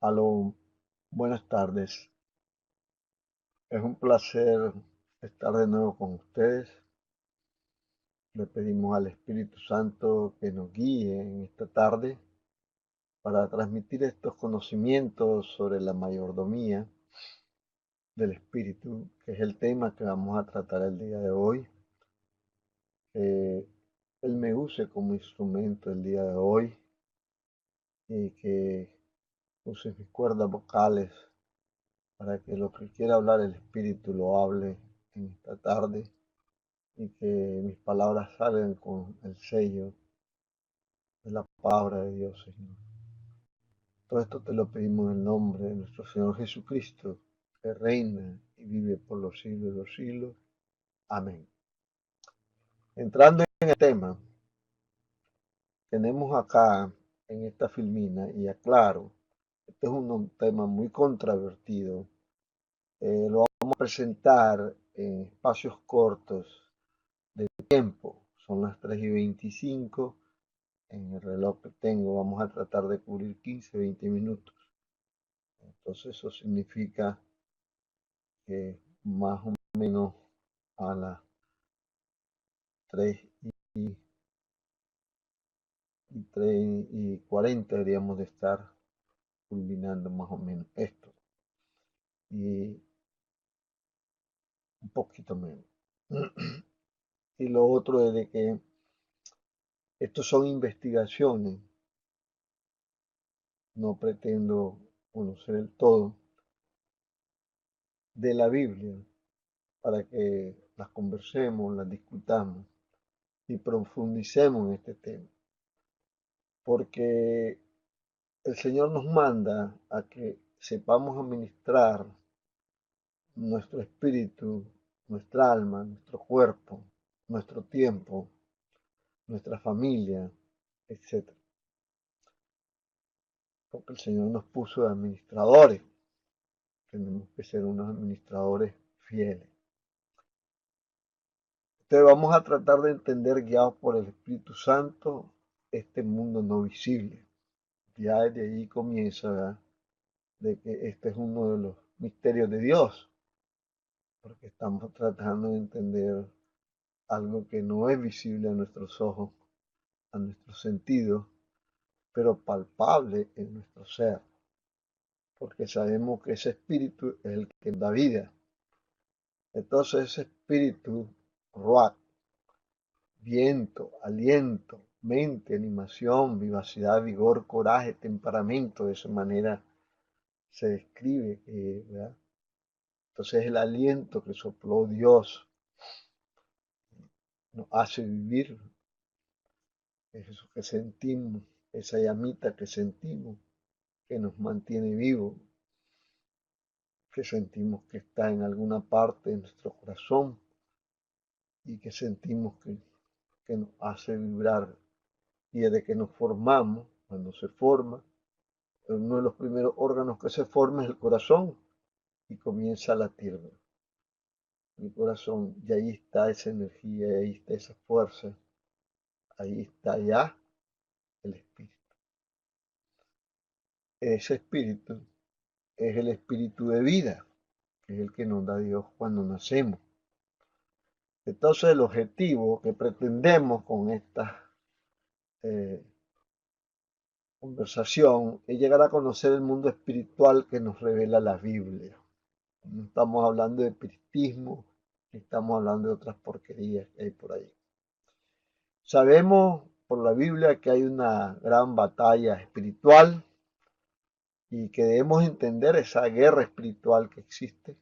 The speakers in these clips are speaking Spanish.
Aló, buenas tardes. Es un placer estar de nuevo con ustedes. Le pedimos al Espíritu Santo que nos guíe en esta tarde para transmitir estos conocimientos sobre la mayordomía del Espíritu, que es el tema que vamos a tratar el día de hoy. Que Él me use como instrumento el día de hoy y que use mis cuerdas vocales para que lo que quiera hablar el Espíritu lo hable en esta tarde y que mis palabras salgan con el sello de la palabra de Dios, Señor. Todo esto te lo pedimos en el nombre de nuestro Señor Jesucristo, que reina y vive por los siglos de los siglos. Amén. Entrando en el tema, tenemos acá en esta filmina, y aclaro, este es un tema muy controvertido. Lo vamos a presentar en espacios cortos de tiempo. Son las 3:25. En el reloj que tengo vamos a tratar de cubrir 15, 20 minutos. Entonces eso significa que más o menos a las 3 y, 3:40 deberíamos de estar culminando más o menos esto. Y un poquito menos. Y lo otro es de que estos son investigaciones. No pretendo conocer el todo de la Biblia para que las conversemos, las discutamos y profundicemos en este tema. Porque el Señor nos manda a que sepamos administrar nuestro espíritu, nuestra alma, nuestro cuerpo, nuestro tiempo, nuestra familia, etc. Porque el Señor nos puso de administradores. Tenemos que ser unos administradores fieles. Entonces vamos a tratar de entender, guiados por el Espíritu Santo, este mundo no visible. Ya desde allí comienza, ¿verdad?, de que este es uno de los misterios de Dios, porque estamos tratando de entender algo que no es visible a nuestros ojos, a nuestros sentidos, pero palpable en nuestro ser, porque sabemos que ese espíritu es el que da vida. Entonces ese espíritu, ruach, viento, aliento, mente, animación, vivacidad, vigor, coraje, temperamento, de esa manera se describe, ¿verdad? Entonces el aliento que sopló Dios nos hace vivir, es eso que sentimos, esa llamita que sentimos, que nos mantiene vivos, que sentimos que está en alguna parte de nuestro corazón y que sentimos que nos hace vibrar. Y desde que nos formamos, cuando se forma, uno de los primeros órganos que se forma es el corazón y comienza a latir el corazón, y ahí está esa energía, ahí está esa fuerza, ahí está ya el espíritu. Ese espíritu es el espíritu de vida, que es el que nos da Dios cuando nacemos. Entonces el objetivo que pretendemos con esta eh, conversación es llegar a conocer el mundo espiritual que nos revela la Biblia. No estamos hablando de espiritismo, ni estamos hablando de otras porquerías que hay por ahí. Sabemos por la Biblia que hay una gran batalla espiritual y que debemos entender esa guerra espiritual que existe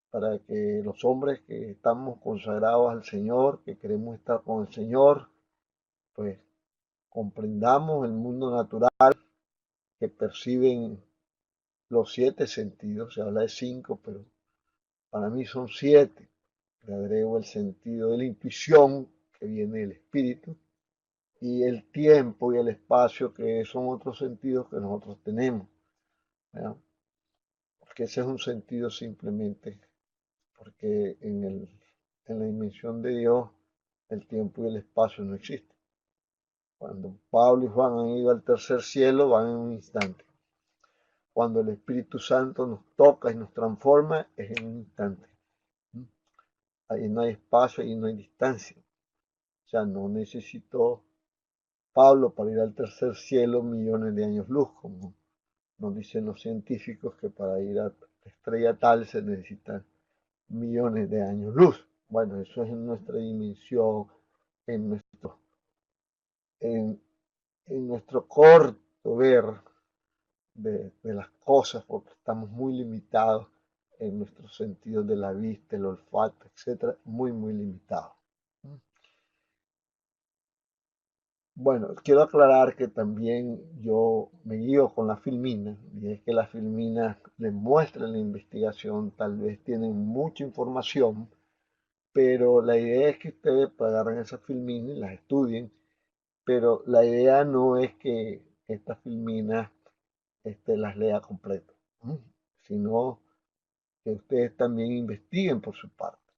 para que los hombres que estamos consagrados al Señor, que queremos estar con el Señor, pues comprendamos el mundo natural que perciben los 7 sentidos. Se habla de 5, pero para mí son 7. Le agrego el sentido de la intuición, que viene del espíritu, y el tiempo y el espacio, que son otros sentidos que nosotros tenemos, ¿verdad? Porque ese es un sentido simplemente, porque en la dimensión de Dios el tiempo y el espacio no existen. Cuando Pablo y Juan han ido al tercer cielo, van en un instante. Cuando el Espíritu Santo nos toca y nos transforma, es en un instante. Ahí no hay espacio, ahí no hay distancia. O sea, no necesitó Pablo para ir al tercer cielo millones de años luz, como nos dicen los científicos que para ir a la estrella tal se necesitan millones de años luz. Bueno, eso es en nuestra dimensión, en en, en nuestro corto ver de las cosas, porque estamos muy limitados en nuestros sentidos de la vista, el olfato, etcétera, muy, muy limitados. Bueno, quiero aclarar que también yo me guío con la filmina, y es que la filmina les muestra en la investigación, tal vez tienen mucha información, pero la idea es que ustedes agarren esas filminas y las estudien, pero la idea no es que estas filminas las lea completo, sino que ustedes también investiguen por su parte.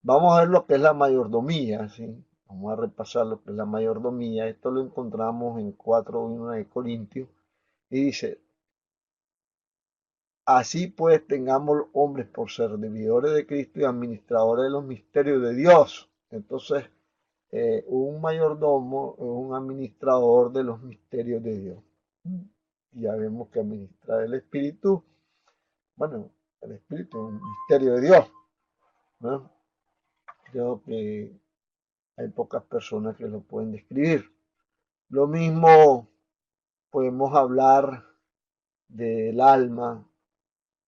Vamos a ver lo que es la mayordomía, ¿sí? Vamos a repasar lo que es la mayordomía. Esto lo encontramos en 4:1 de Corintios y dice, así pues tengamos hombres por servidores de Cristo y administradores de los misterios de Dios. Entonces, un mayordomo es un administrador de los misterios de Dios. Ya vemos que administrar el Espíritu, bueno, el Espíritu es un misterio de Dios, ¿no? Creo que hay pocas personas que lo pueden describir. Lo mismo podemos hablar del alma,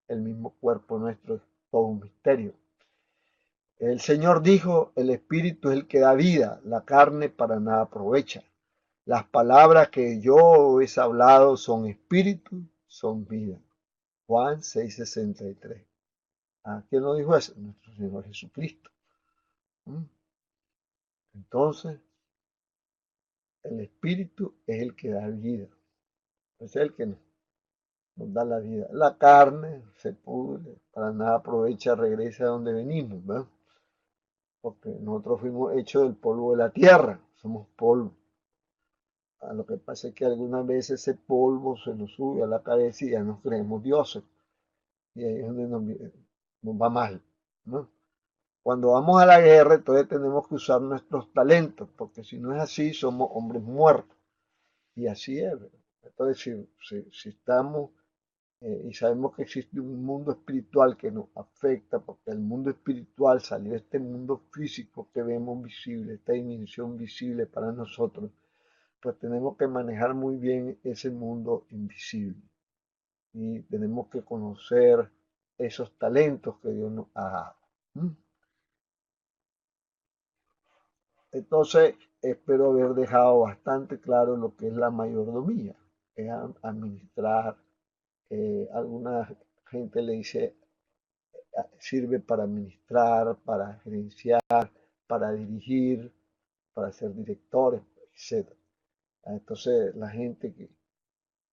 el mismo cuerpo nuestro es todo un misterio. El Señor dijo, el Espíritu es el que da vida, la carne para nada aprovecha. Las palabras que yo he hablado son espíritu, son vida. Juan 6:63. ¿A quién lo dijo eso? Nuestro Señor Jesucristo. Entonces, el Espíritu es el que da vida. Es el que nos da la vida. La carne se pudre, para nada aprovecha, regresa a donde venimos, ¿verdad? Porque nosotros fuimos hechos del polvo de la tierra, somos polvo. Lo que pasa es que algunas veces ese polvo se nos sube a la cabeza y ya nos creemos dioses. Y ahí es donde nos va mal, ¿no? Cuando vamos a la guerra, entonces tenemos que usar nuestros talentos, porque si no es así, somos hombres muertos. Y así es, ¿verdad? Entonces, si estamos y sabemos que existe un mundo espiritual que nos afecta, porque el mundo espiritual salió de este mundo físico que vemos visible, esta dimensión visible para nosotros, pues tenemos que manejar muy bien ese mundo invisible y tenemos que conocer esos talentos que Dios nos ha dado. Entonces, espero haber dejado bastante claro lo que es la mayordomía, es administrar. Alguna gente le dice sirve para administrar, para gerenciar, para dirigir, para ser directores, etc. Entonces, la gente que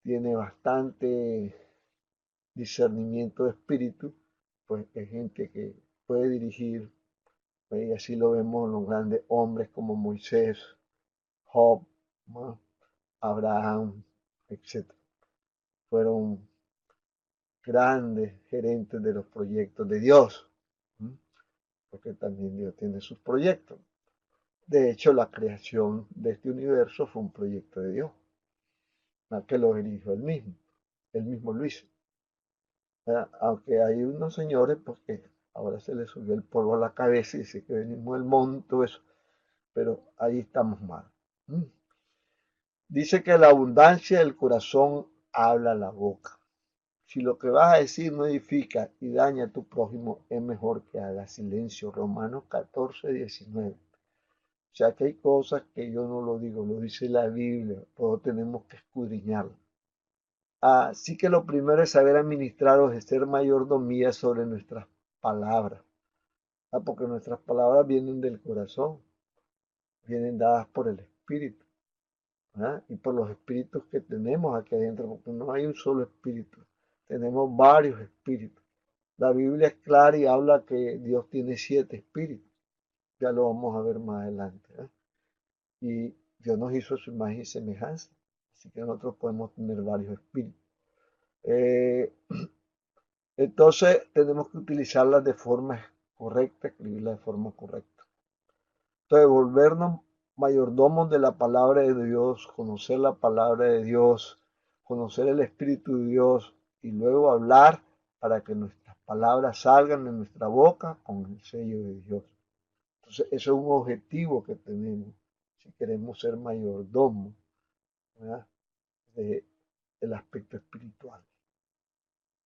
tiene bastante discernimiento de espíritu, pues es gente que puede dirigir, pues, y así lo vemos en los grandes hombres como Moisés, Job, ¿no? Abraham, etc. Fueron grandes gerentes de los proyectos de Dios, ¿no? Porque también Dios tiene sus proyectos. De hecho, la creación de este universo fue un proyecto de Dios, que lo dirigió él mismo lo hizo. Aunque hay unos señores, porque ahora se les subió el polvo a la cabeza y dice que venimos del monte, eso, pero ahí estamos mal. Dice que la abundancia del corazón habla la boca. Si lo que vas a decir no edifica y daña a tu prójimo, es mejor que haga silencio. Romanos 14:19. O sea que hay cosas que yo no lo digo, lo dice la Biblia, pero tenemos que escudriñarlo. Así que lo primero es saber administrar o ejercer mayordomía sobre nuestras palabras, porque nuestras palabras vienen del corazón, vienen dadas por el Espíritu, y por los espíritus que tenemos aquí adentro, porque no hay un solo espíritu, tenemos varios espíritus. La Biblia es clara y habla que Dios tiene 7 espíritus, ya lo vamos a ver más adelante. Y Dios nos hizo su imagen y semejanza, así que nosotros podemos tener varios espíritus. Eh, entonces tenemos que utilizarlas de forma correcta, escribirlas de forma correcta. Entonces, volvernos mayordomos de la palabra de Dios, conocer la palabra de Dios, conocer el Espíritu de Dios y luego hablar para que nuestras palabras salgan de nuestra boca con el sello de Dios. Entonces, eso es un objetivo que tenemos si queremos ser mayordomos, ¿verdad? De, del aspecto espiritual.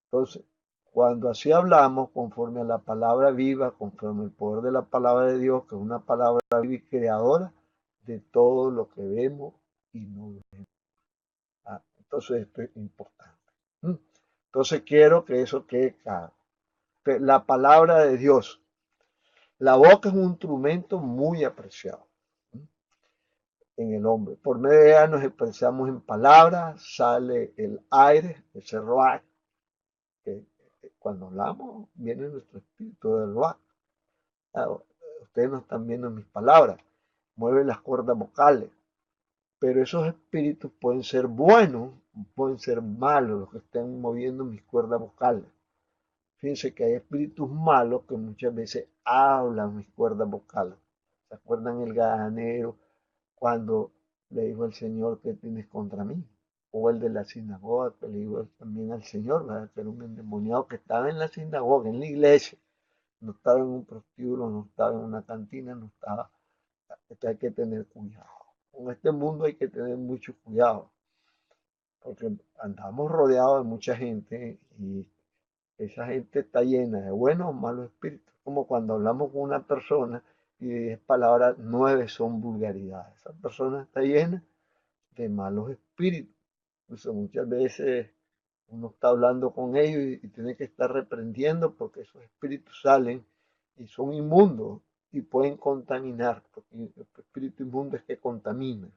Entonces, cuando así hablamos, conforme a la palabra viva, conforme al poder de la palabra de Dios, que es una palabra viva y creadora de todo lo que vemos y no vemos. Entonces, esto es importante. Entonces, quiero que eso quede claro. Que la palabra de Dios, la boca es un instrumento muy apreciado en el hombre. Por medio de ella nos expresamos en palabras, sale el aire, ese ruach, que cuando hablamos viene nuestro espíritu del ruach. Ustedes no están viendo mis palabras, mueve las cuerdas vocales, pero esos espíritus pueden ser buenos, pueden ser malos los que estén moviendo mis cuerdas vocales. Fíjense que hay espíritus malos que muchas veces hablan mis cuerdas vocales. ¿Se acuerdan el ganadero cuando le dijo al Señor que tienes contra mí? O el de la sinagoga que le dijo también al Señor, ¿verdad? Que era un endemoniado que estaba en la sinagoga, en la iglesia. No estaba en un prostíbulo, no estaba en una cantina, no estaba. Hay que tener cuidado. Con este mundo hay que tener mucho cuidado, porque andamos rodeados de mucha gente y esa gente está llena de buenos o malos espíritus. Como cuando hablamos con una persona y de 10 palabras, 9 son vulgaridades. Esa persona está llena de malos espíritus. Entonces, muchas veces uno está hablando con ellos y tiene que estar reprendiendo porque esos espíritus salen y son inmundos y pueden contaminar, porque el espíritu inmundo es que contamina,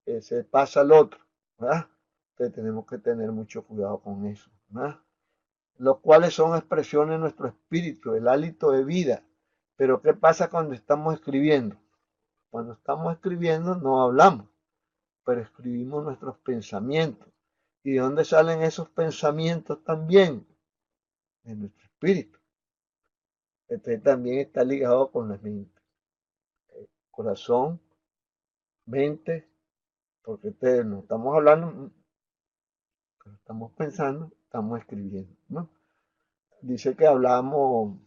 que se pasa al otro, ¿verdad? Entonces tenemos que tener mucho cuidado con eso, ¿verdad? Los cuales son expresiones de nuestro espíritu, el hálito de vida. Pero ¿qué pasa cuando estamos escribiendo? Cuando estamos escribiendo no hablamos, pero escribimos nuestros pensamientos. ¿Y de dónde salen esos pensamientos también? De nuestro espíritu. Entonces también está ligado con la mente. Corazón, mente, porque no estamos hablando, pero estamos pensando, estamos escribiendo, ¿no? Dice que hablamos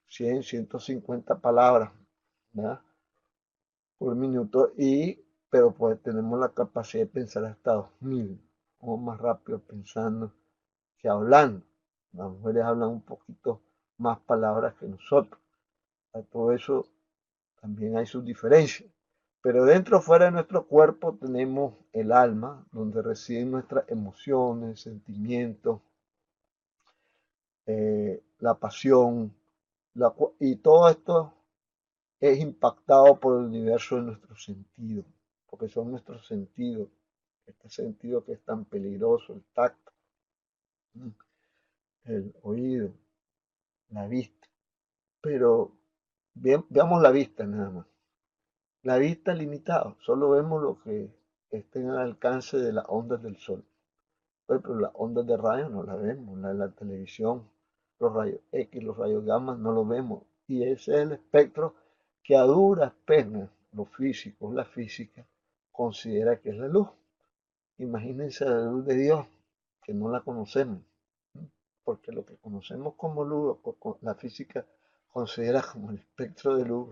100, 150 palabras, ¿verdad? Por minuto, pero pues tenemos la capacidad de pensar hasta 2000, o más rápido pensando que hablando. Las mujeres hablan un poquito más palabras que nosotros. Por eso también hay sus diferencias. Pero dentro o fuera de nuestro cuerpo tenemos el alma, donde residen nuestras emociones, sentimientos, la pasión, y todo esto es impactado por el universo de nuestros sentidos, porque son nuestros sentidos, este sentido que es tan peligroso, el tacto, el oído, la vista. Pero veamos la vista nada más. La vista limitada, solo vemos lo que está en el alcance de las ondas del sol. Pero las ondas de radio no las vemos, la de la televisión, los rayos X, los rayos gamma no los vemos. Y ese es el espectro que a duras penas los físicos, la física, considera que es la luz. Imagínense la luz de Dios, que no la conocemos, porque lo que conocemos como luz, la física considera como el espectro de luz,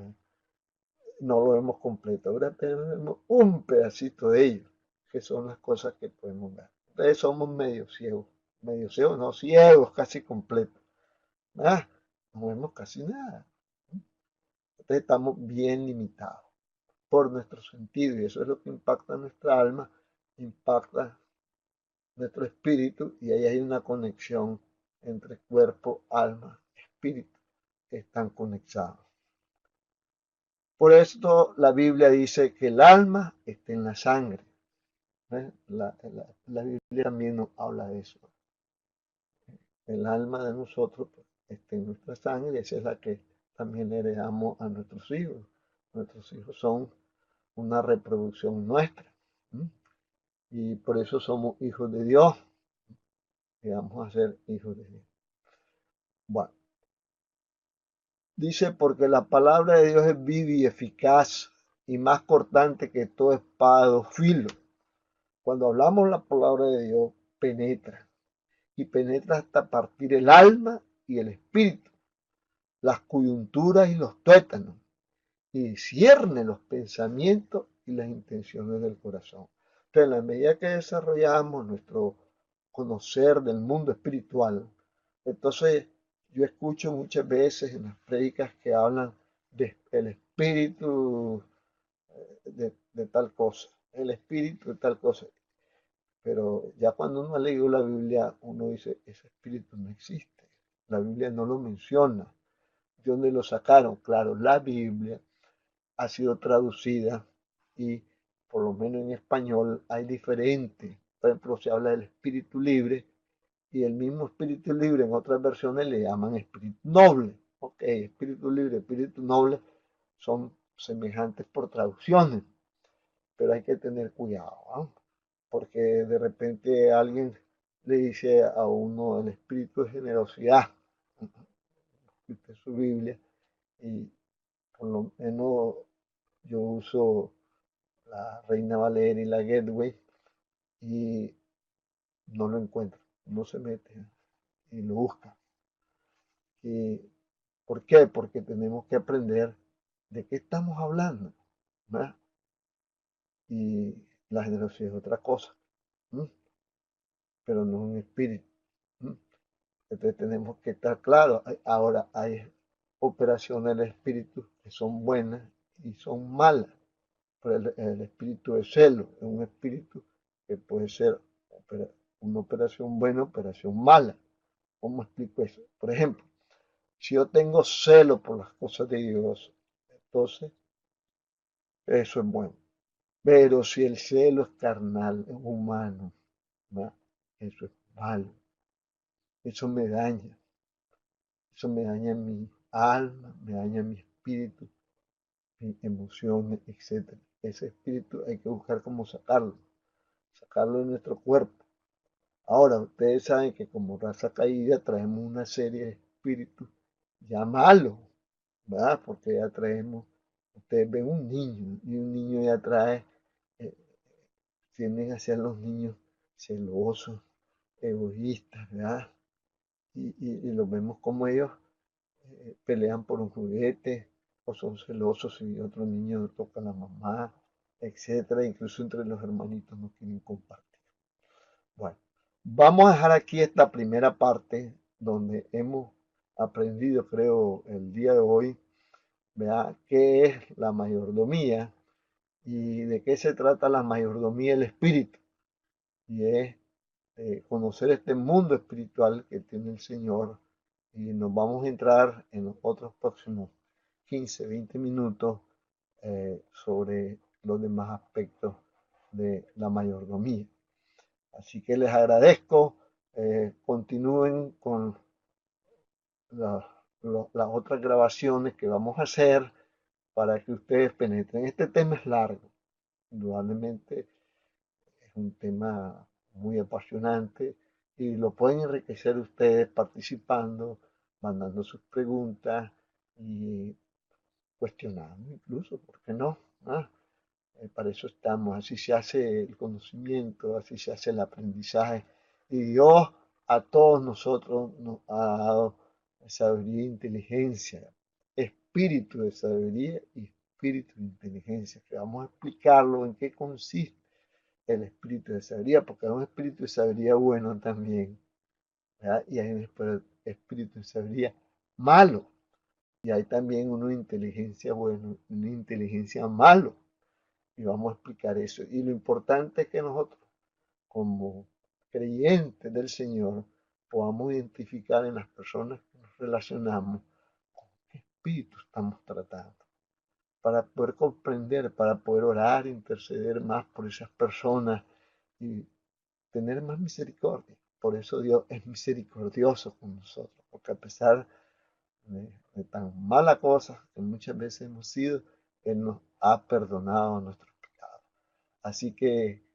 no lo vemos completo. Ahora tenemos un pedacito de ello, que son las cosas que podemos ver. Entonces somos medio ciegos, no ciegos, casi completos. Ah, no vemos casi nada. Entonces estamos bien limitados por nuestro sentido y eso es lo que impacta nuestra alma, impacta nuestro espíritu y ahí hay una conexión entre cuerpo, alma, espíritu, que están conectados. Por esto la Biblia dice que el alma está en la sangre. La Biblia también nos habla de eso. El alma de nosotros pues, está en nuestra sangre y esa es la que también heredamos a nuestros hijos. Nuestros hijos son una reproducción nuestra. ¿Sí? Y por eso somos hijos de Dios. y vamos a ser hijos de Dios. Bueno, dice, porque la palabra de Dios es viva y eficaz y más cortante que toda espada de dos filos. Cuando hablamos la palabra de Dios, penetra y penetra hasta partir el alma y el espíritu, las coyunturas y los tuétanos, y cierne los pensamientos y las intenciones del corazón. Entonces, en la medida que desarrollamos nuestro conocer del mundo espiritual, entonces yo escucho muchas veces en las prédicas que hablan del espíritu de tal cosa, el espíritu de tal cosa. Pero ya cuando uno ha leído la Biblia, uno dice, ese espíritu no existe. La Biblia no lo menciona. ¿De dónde lo sacaron? Claro, la Biblia ha sido traducida y por lo menos en español hay diferentes. Por ejemplo, se habla del espíritu libre y el mismo espíritu libre en otras versiones le llaman espíritu noble. Ok, espíritu libre, espíritu noble son semejantes por traducciones, pero hay que tener cuidado, ¿no? Porque de repente alguien le dice a uno el espíritu de generosidad, de su Biblia, y por lo menos yo uso la Reina Valera y la Gateway y no lo encuentro, no se mete y lo busca. ¿Y por qué? Porque tenemos que aprender de qué estamos hablando, ¿verdad? Y la generosidad es otra cosa, ¿m? Pero no es un espíritu. ¿M? Entonces tenemos que estar claros. Ahora hay operaciones del espíritu que son buenas y son malas. Pero el espíritu de celo es un espíritu que puede ser una operación buena, operación mala. ¿Cómo explico eso? Por ejemplo, si yo tengo celo por las cosas de Dios, entonces eso es bueno. Pero si el celo es carnal, es humano, ¿verdad? Eso es malo. Eso me daña. Eso me daña mi alma, me daña mi espíritu, mis emociones, etcétera. Ese espíritu hay que buscar cómo sacarlo de nuestro cuerpo. Ahora, ustedes saben que como raza caída traemos una serie de espíritus ya malos, ¿verdad? Porque ya traemos, ustedes ven un niño y un niño ya trae, eh, tienden a ser los niños celosos, egoístas, ¿verdad? Y los vemos como ellos pelean por un juguete o son celosos si otro niño toca a la mamá, etcétera. Incluso entre los hermanitos no quieren compartir. Bueno, vamos a dejar aquí esta primera parte donde hemos aprendido, creo, el día de hoy, vea qué es la mayordomía y de qué se trata la mayordomía del espíritu. Y es conocer este mundo espiritual que tiene el Señor. Y nos vamos a entrar en los otros próximos 15, 20 minutos sobre los demás aspectos de la mayordomía. Así que les agradezco. Continúen con las otras grabaciones que vamos a hacer para que ustedes penetren. Este tema es largo, indudablemente es un tema muy apasionante y lo pueden enriquecer ustedes participando, mandando sus preguntas y cuestionando incluso, ¿por qué no? ¿Ah? Para eso estamos, así se hace el conocimiento, así se hace el aprendizaje. Y Dios a todos nosotros nos ha dado sabiduría e inteligencia, espíritu de sabiduría y espíritu de inteligencia, que vamos a explicarlo en qué consiste el espíritu de sabiduría, porque hay un espíritu de sabiduría bueno también, ¿verdad? Y hay un espíritu de sabiduría malo, y hay también una inteligencia buena, una inteligencia malo, y vamos a explicar eso. Y lo importante es que nosotros, como creyentes del Señor, podamos identificar en las personas que nos relacionamos con qué espíritu estamos tratando, para poder comprender, para poder orar, interceder más por esas personas y tener más misericordia. Por eso Dios es misericordioso con nosotros, porque a pesar de tan mala cosa que muchas veces hemos sido, Él nos ha perdonado nuestros pecados. Así que